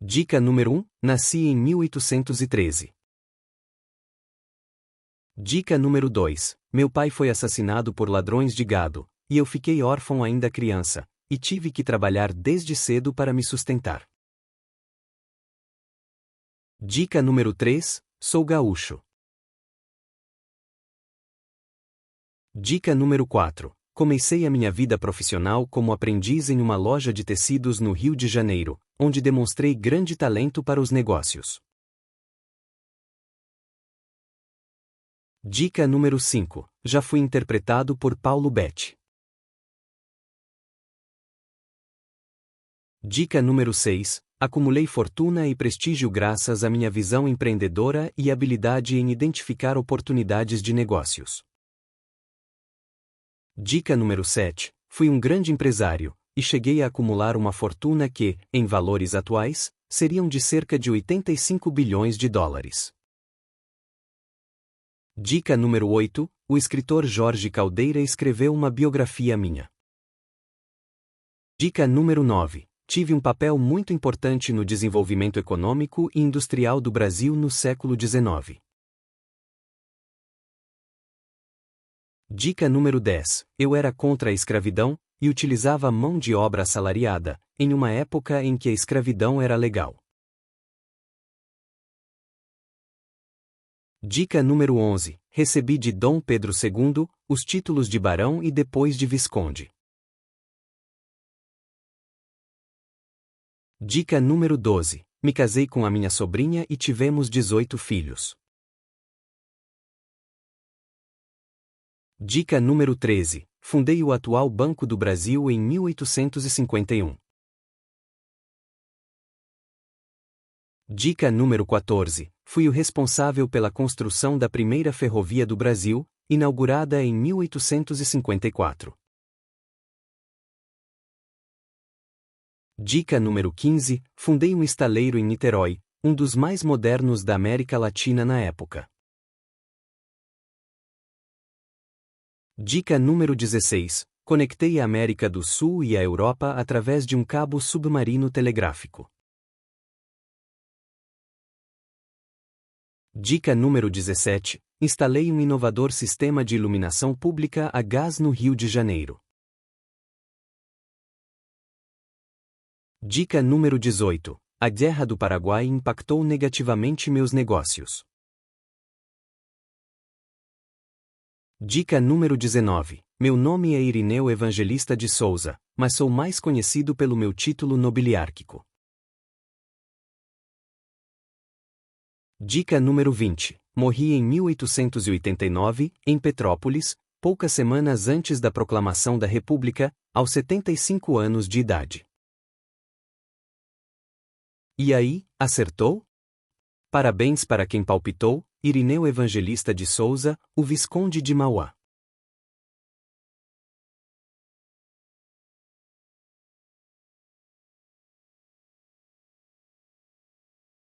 Dica número 1. Nasci em 1813. Dica número 2. Meu pai foi assassinado por ladrões de gado, e eu fiquei órfão ainda criança, e tive que trabalhar desde cedo para me sustentar. Dica número 3. Sou gaúcho. Dica número 4. Comecei a minha vida profissional como aprendiz em uma loja de tecidos no Rio de Janeiro, onde demonstrei grande talento para os negócios. Dica número 5. Já fui interpretado por Paulo Betti. Dica número 6. Acumulei fortuna e prestígio graças à minha visão empreendedora e habilidade em identificar oportunidades de negócios. Dica número 7. Fui um grande empresário, e cheguei a acumular uma fortuna que, em valores atuais, seriam de cerca de 85 bilhões de dólares. Dica número 8. O escritor Jorge Caldeira escreveu uma biografia minha. Dica número 9. Tive um papel muito importante no desenvolvimento econômico e industrial do Brasil no século XIX. Dica número 10. Eu era contra a escravidão, e utilizava a mão de obra assalariada, em uma época em que a escravidão era legal. Dica número 11. Recebi de Dom Pedro II, os títulos de barão e depois de visconde. Dica número 12. Me casei com a minha sobrinha e tivemos 18 filhos. Dica número 13. Fundei o atual Banco do Brasil em 1851. Dica número 14. Fui o responsável pela construção da primeira ferrovia do Brasil, inaugurada em 1854. Dica número 15. Fundei um estaleiro em Niterói, um dos mais modernos da América Latina na época. Dica número 16. Conectei a América do Sul e a Europa através de um cabo submarino telegráfico. Dica número 17. Instalei um inovador sistema de iluminação pública a gás no Rio de Janeiro. Dica número 18. A Guerra do Paraguai impactou negativamente meus negócios. Dica número 19. Meu nome é Irineu Evangelista de Souza, mas sou mais conhecido pelo meu título nobiliárquico. Dica número 20. Morri em 1889, em Petrópolis, poucas semanas antes da proclamação da República, aos 75 anos de idade. E aí, acertou? Parabéns para quem palpitou, Irineu Evangelista de Souza, o Visconde de Mauá.